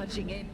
dodging in.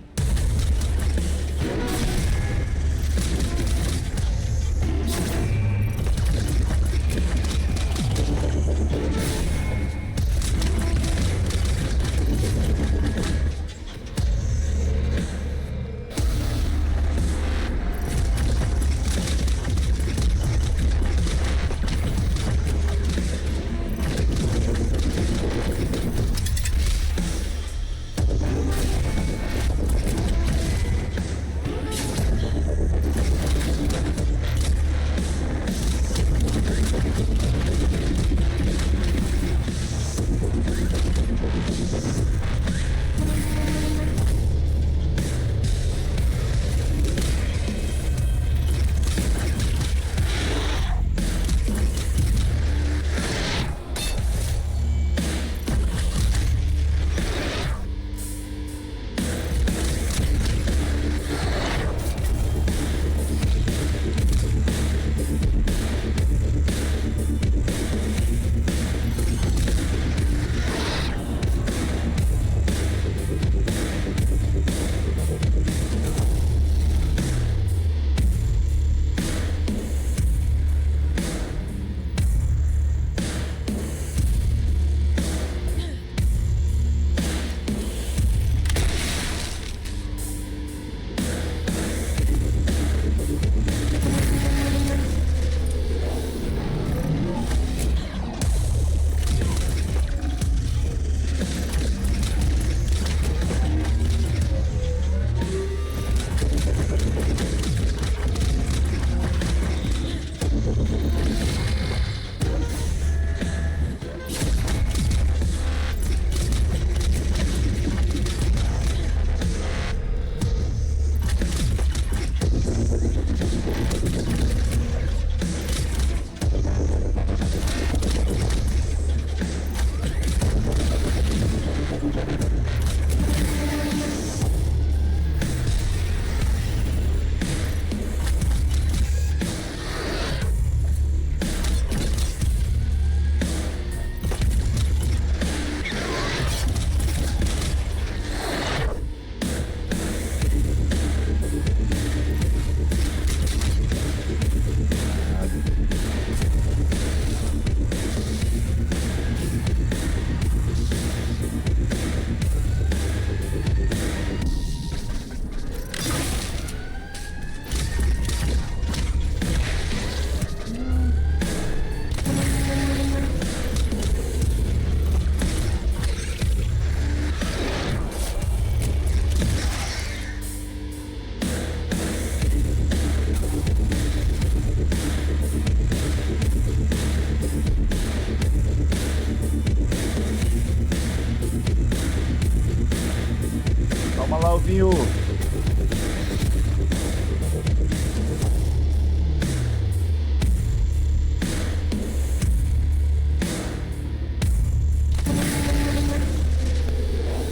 Alvinho.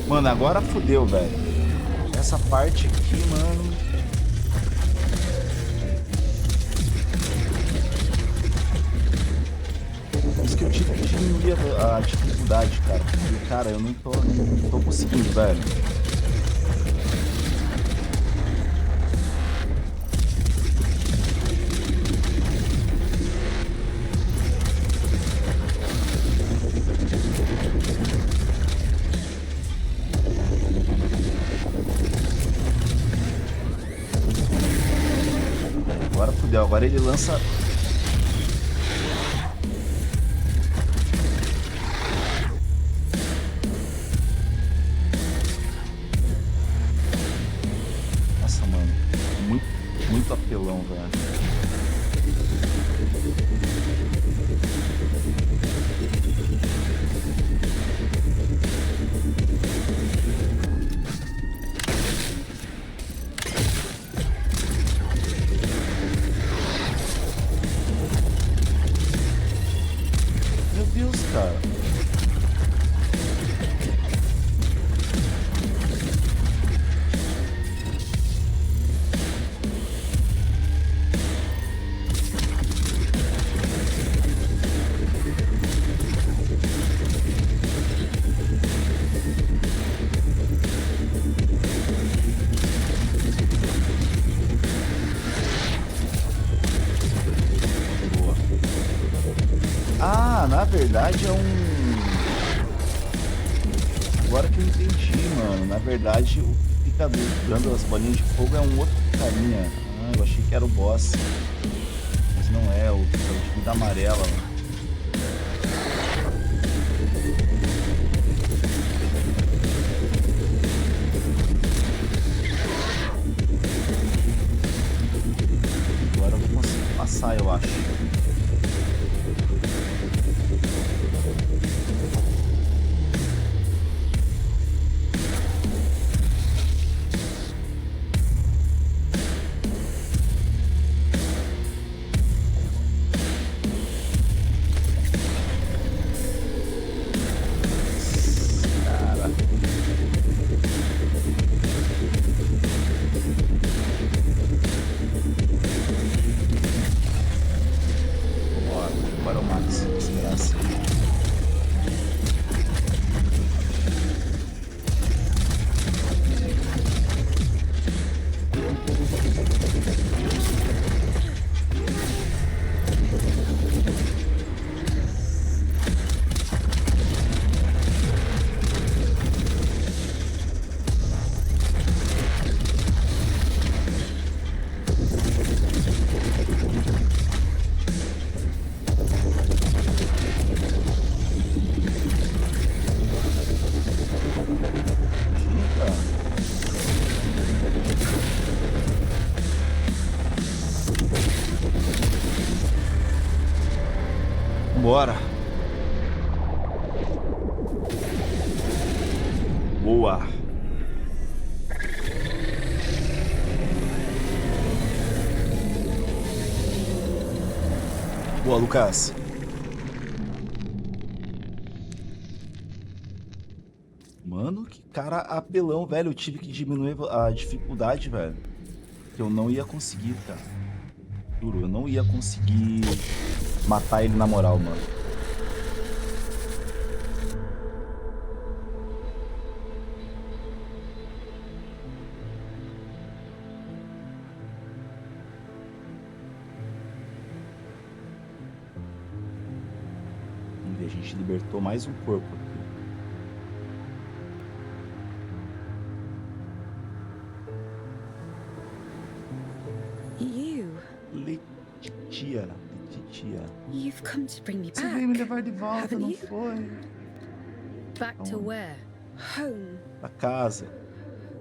Mano, agora fodeu, velho. Essa parte aqui, mano. Por isso que eu tive que diminuir a dificuldade, cara. Porque, cara, eu não tô conseguindo, velho. Agora fudeu, agora ele lança. Nossa, mano, muito apelão, velho. Meu Deus, cara. Ah, na verdade é um... Agora que eu entendi, mano. Na verdade, o que fica dando as bolinhas de fogo é um outro carinha. Ah, eu achei que era o boss. Mas não é, o de vida amarela, mano. Agora eu vou conseguir passar, eu acho. Agora o Max, desgraça. Bora. Boa. Boa, Lucas. Mano, que cara apelão, velho. Eu tive que diminuir a dificuldade, velho. Que eu não ia conseguir, cara. Juro, eu não ia conseguir matar ele na moral, mano. Vamos ver, a gente libertou mais um corpo aqui. Letitia. You've come to bring me Você back, veio me levar de volta, haven't não you? foi? Back to where? Home, Pra casa,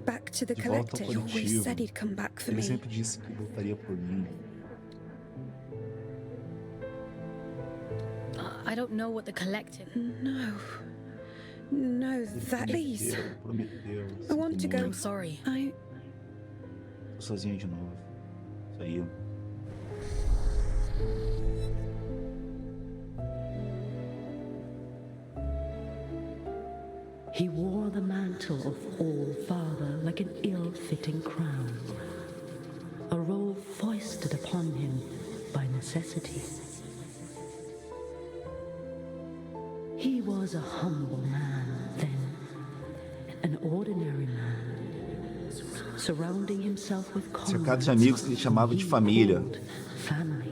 back to the de volta ao collector. He always coletivo. said he'd come back for Ele me. sempre disse que voltaria por mim. I don't know what the collective. No, that please. Prometeu. I want to go. I'm sorry. Tô sozinho de novo. Isso aí. He wore the mantle of All-Father like an ill-fitting crown, a role foisted upon him by necessity. He was a humble man then, an ordinary man, surrounding himself with Cercado de amigos que ele chamava de família. Family.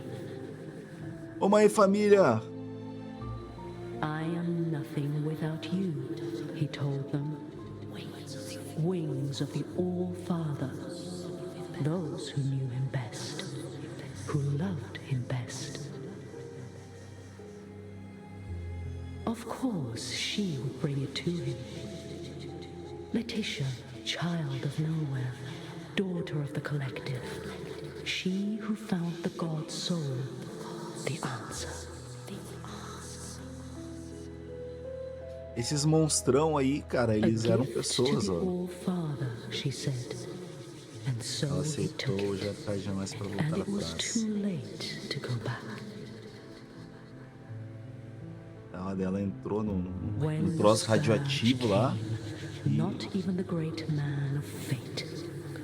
Ô mãe, família! I am nothing without you, he told them. Wings of the All-Father, those who knew him best, who loved him best. Of course, she would bring it to him. Letitia, child of nowhere, daughter of the collective, she who found the God soul, the answer. Esses monstrão aí, cara, eles eram pessoas, ó. Ela aceitou, já tarde demais pra voltar atrás. Ela entrou num troço radioativo lá. Not even the great man of fate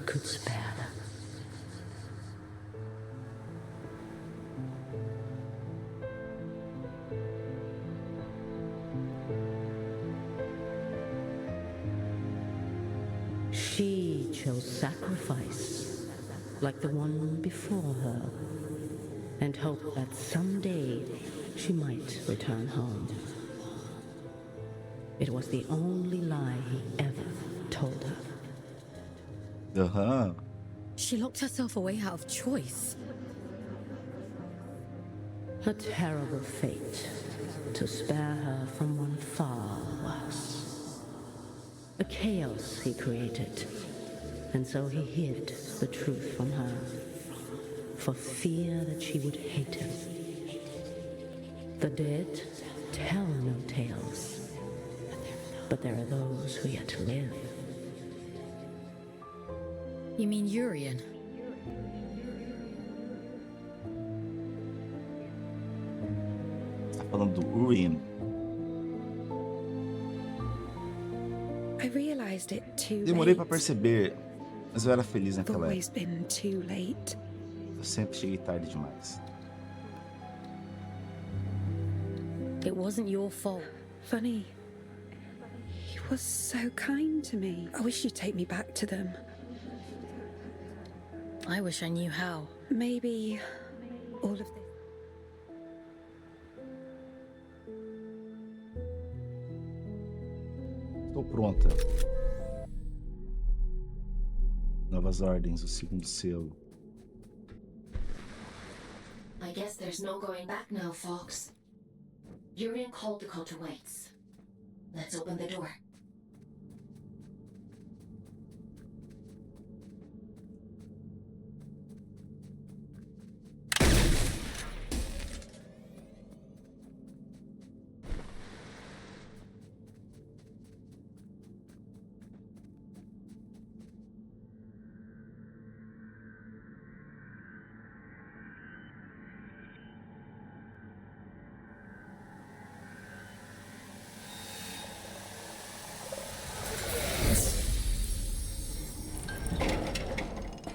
could spare them. She chose sacrifice, like the one before her, and hoped that someday she might return home. It was the only lie he ever told her. Aham. She locked herself away out of choice. A terrible fate to spare her from one far worse. A chaos he created, and so he hid the truth from her, for fear that she would hate him. The dead tell no tales, but there are those who yet live. You mean Urian? Tá falando do Urian. I realized it too Demorei pra late. perceber, mas eu era feliz I've naquela always época. been too late. Eu sempre cheguei tarde demais. It wasn't your fault. Funny. He was so kind to me. I wish you'd take me back to them. I wish I knew how. Maybe all of this. Estou pronta. Novas ordens, o segundo selo. I guess there's no going back now, Fox. Urian called the call to waits. Let's open the door.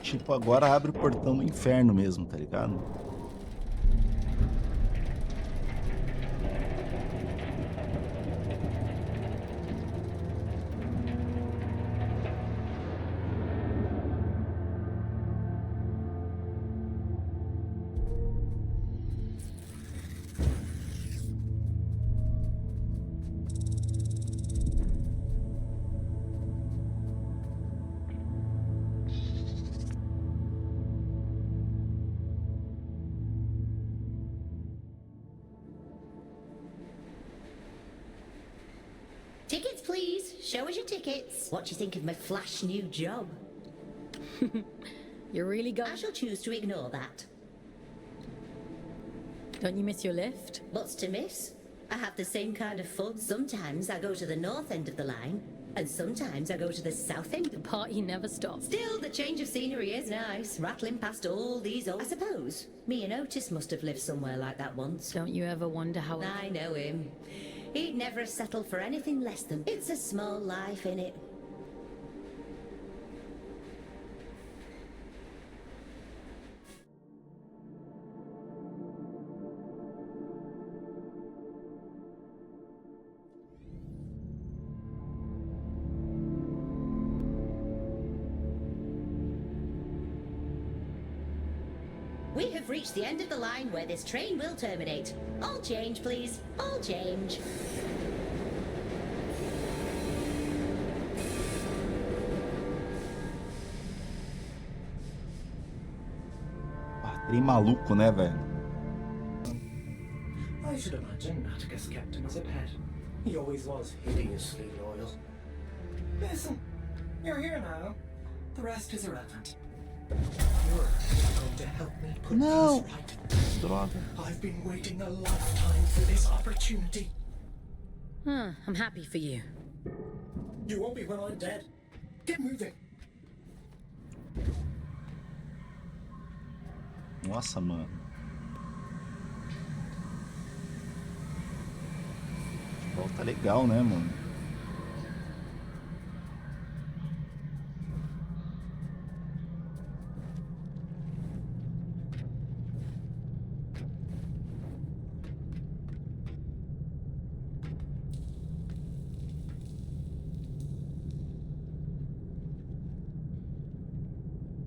Tipo, agora abre o portão do inferno mesmo, tá ligado? Tickets, please. Show us your tickets. What do you think of my flash new job? You really I going? shall choose to ignore that. Don't you miss your lift? What's to miss? I have the same kind of fun. Sometimes I go to the north end of the line, and sometimes I go to the south end. The party never stops. Still, the change of scenery is nice, rattling past all these old... I suppose me and Otis must have lived somewhere like that once. Don't you ever wonder how... I know him. He'd never have settled for anything less than... It's a small life, innit? We have reached the end of the line where this train will terminate. All change, please. All change. Ah, trem maluco, né, velho? I should imagine Atticus kept him as a pet. He always was hideously loyal. Listen, you're here now. The rest is irrelevant. You're going to help me put No. things right. Droga. I've been waiting a lifetime for this opportunity. I'm happy for you. You won't be when I'm dead. Get moving. Nossa, mano. Volta legal, né, mano?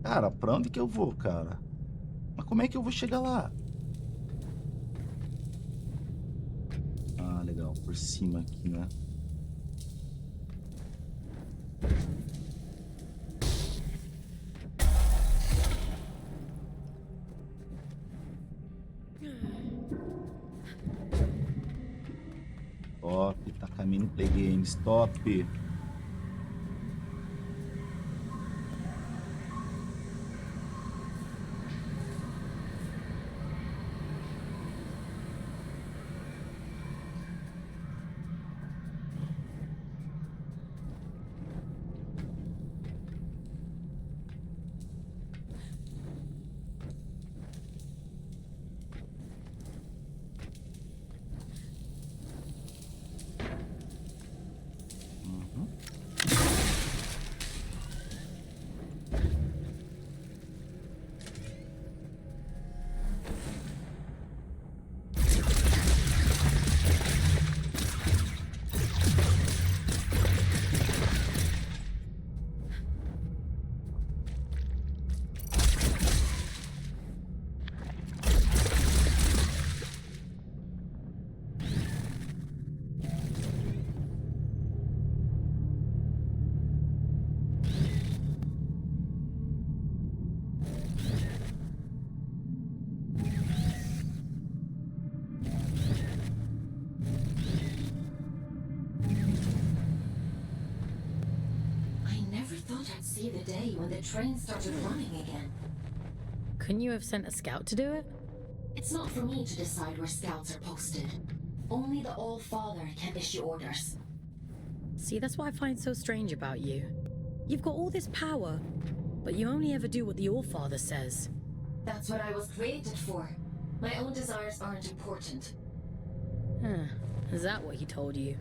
Cara, pra onde que eu vou, cara? Mas como é que eu vou chegar lá? Ah, legal. Por cima aqui, né? Top, tá caminho Play Games, top. I'd see the day when the train started running again. Couldn't you have sent a scout to do it? It's not for me to decide where scouts are posted. Only the All-Father can issue orders. See, that's what I find so strange about you. You've got all this power, but you only ever do what the All-Father says. That's what I was created for. My own desires aren't important. Huh. Is that what he told you?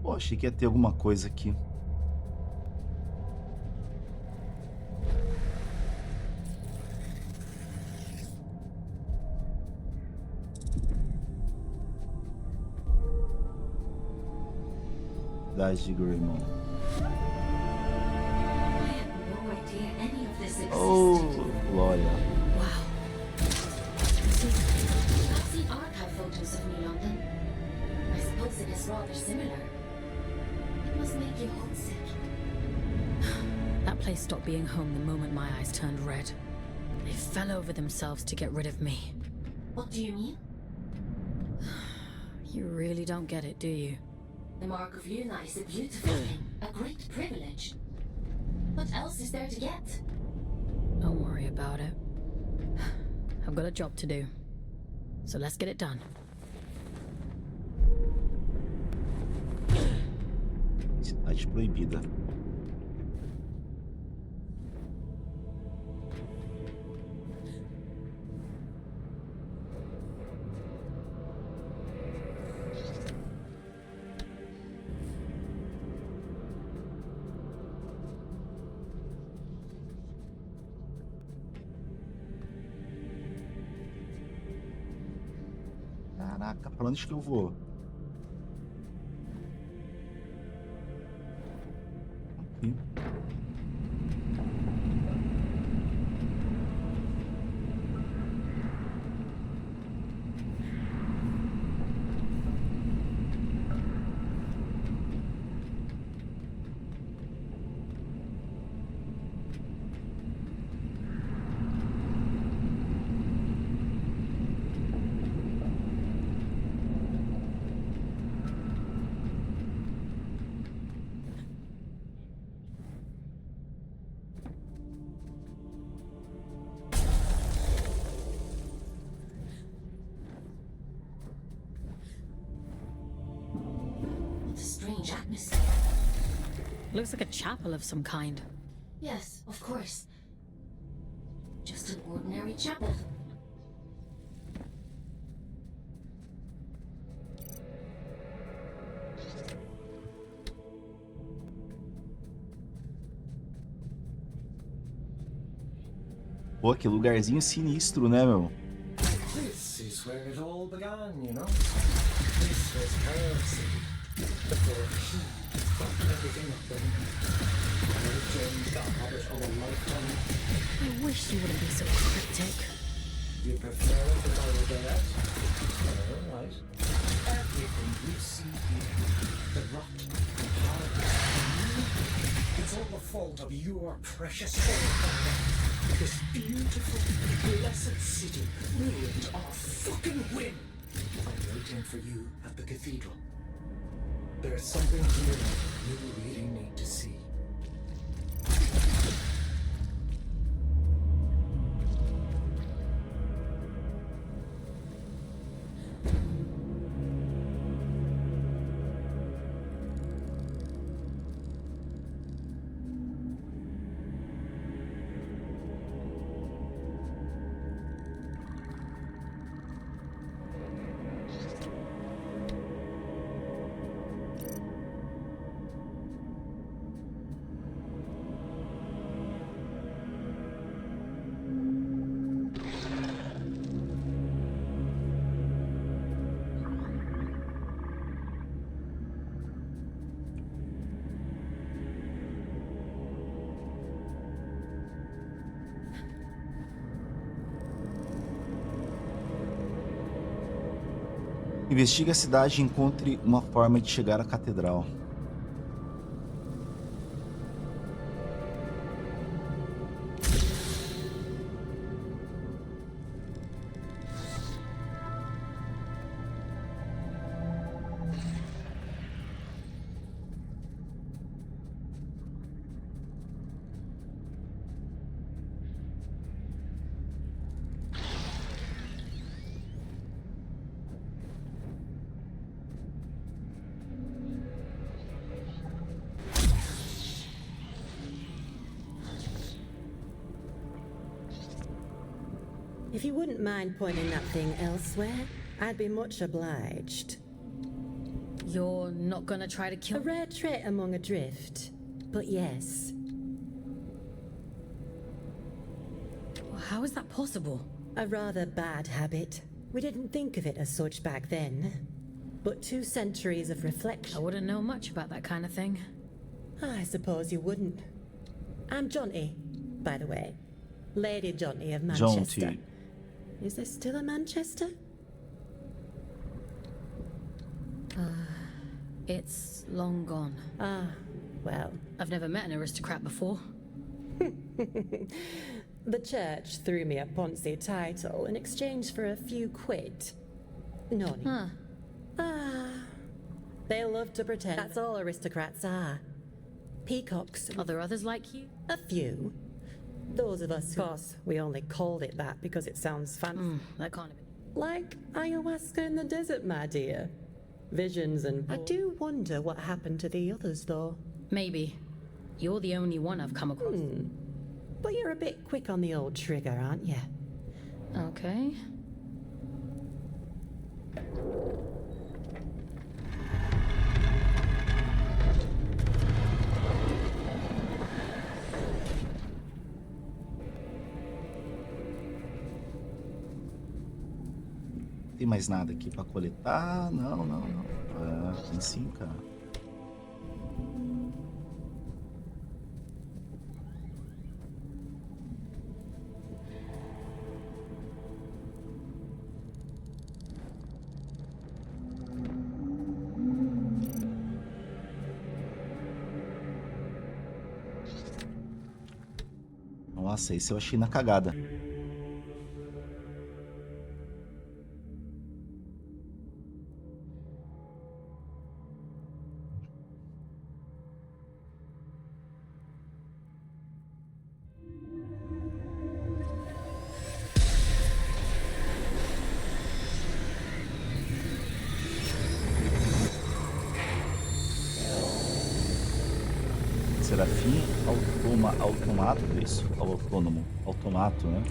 Pô, achei que ia ter alguma coisa aqui. Cidade de Greymon. I had no idea any of this existed. Oh, glória. Wow. I've seen archive photos of New London. I suppose it is rather similar. It must make you homesick. That place stopped being home the moment my eyes turned red. They fell over themselves to get rid of me. What do you mean? You really don't get it, do you? The Mark of Luna is a beautiful thing, a great privilege. What else is there to get? Don't worry about it. I've got a job to do. So let's get it done. Cidade proibida. Caraca, pra onde que eu vou? Aqui. atmosphere. Looks like a chapel of some kind. Yes, of course. Just an ordinary chapel. Pô, que lugarzinho sinistro, né, meu? This is where it all began, you know? This was her city. Before she fucked everything up and changed the habit of a lifetime. I wish you wouldn't be so cryptic. You prefer it if I were direct? Alright. Everything you see here, the rot, the politics, it's all the fault of your precious forefather. This beautiful, blessed city ruined our fucking win. I'm waiting for you at the cathedral. There's something here you really need to see. Investigue a cidade e encontre uma forma de chegar à catedral. If you wouldn't mind pointing that thing elsewhere, I'd be much obliged. You're not gonna try to A kill me? rare trait among a drift, but yes. How is that possible? A rather bad habit. We didn't think of it as such back then. But 2 centuries of I reflection. wouldn't know much about that kind of thing. I suppose you wouldn't. I'm Jonty, by the way. Lady Jonty of Manchester. Jonty. Is there still a Manchester? It's long gone. Ah, well. I've never met an aristocrat before. The church threw me a Ponzi title in exchange for a few quid. Nonny. Huh. Ah, they love to pretend that's all aristocrats are. Peacocks. Are there others like you? A few. Those of us, of course, we only called it that because it sounds fancy. That can't have been. Like ayahuasca in the desert, my dear. Visions and... I do wonder what happened to the others, though. Maybe. You're the only one I've come across. But you're a bit quick on the old trigger, aren't you? Okay. Tem mais nada aqui pra coletar? Não, não, não. Ah, tem sim, cara. Nossa, esse eu achei na cagada. serafim automato, é isso? Autônomo. Automato, né?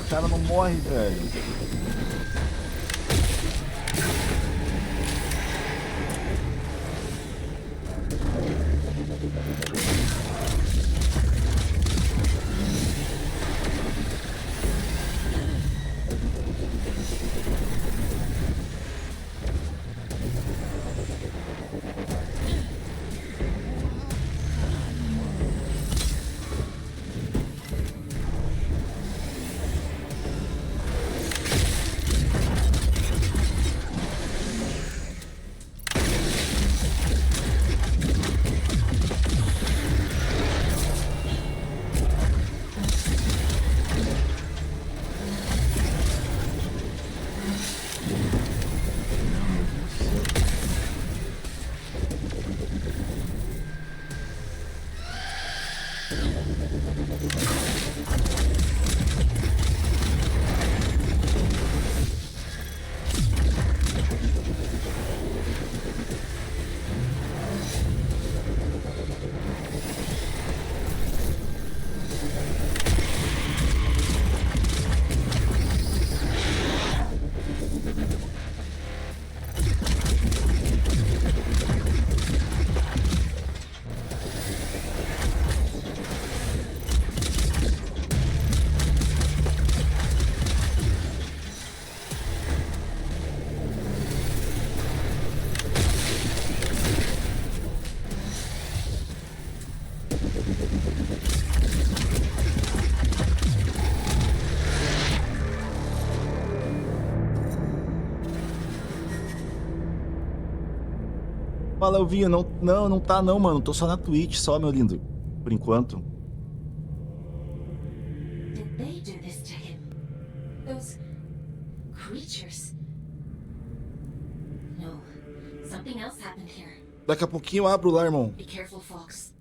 O cara não morre, velho. Fala, Elvinho, não tá não, mano. Tô só na Twitch, só, meu lindo. Por enquanto. Did they do this to him? Those creatures. here. Daqui a pouquinho eu abro lá, irmão. Be careful, Fox.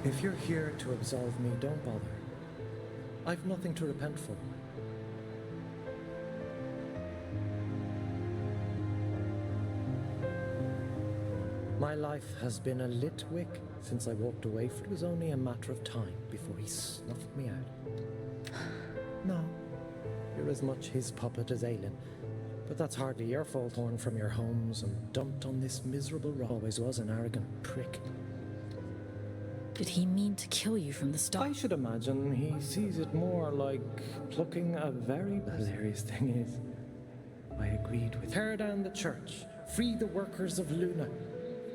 If you're here to absolve me, don't bother. I've nothing to repent for. My life has been a lit wick since I walked away, for it was only a matter of time before he snuffed me out. No, you're as much his puppet as Aelin, but that's hardly your fault. Torn from your homes and dumped on this miserable road. Always was an arrogant prick. Did he mean to kill you from the start? I should imagine he sees it more like plucking a very... The hilarious thing is, I agreed with... Tear down the church, free the workers of Luna.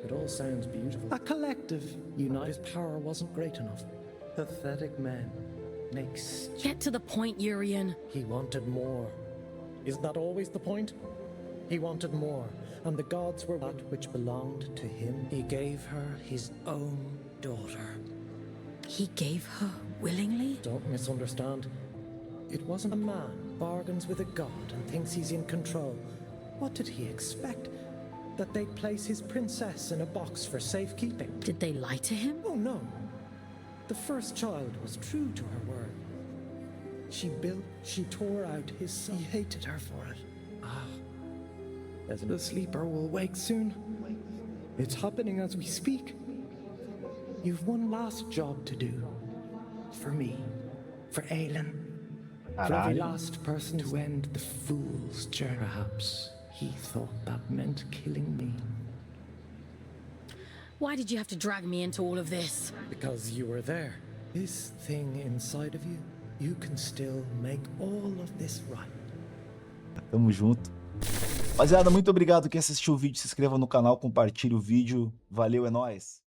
It all sounds beautiful. A collective united. His power wasn't great enough. Pathetic men make Get to the point, Urian. He wanted more. Isn't that always the point? He wanted more, and the gods were that which belonged to him. He gave her his own daughter. He gave her willingly? Don't misunderstand. It wasn't a man bargains with a god and thinks he's in control. What did he expect? That they'd place his princess in a box for safekeeping? Did they lie to him? Oh no. The first child was true to her word. She built, she tore out his son. He hated her for it. The sleeper will wake soon. It's happening as we speak. You've one last job to do. For me. For Aelin. For every last person to end the fool's journey. Perhaps he thought that meant killing me. Why did you have to drag me into all of this? Because you were there. This thing inside of you, you can still make all of this right. Tamo junto. Rapaziada, muito obrigado quem assistiu o vídeo. Se inscreva no canal, compartilhe o vídeo. Valeu, é nóis.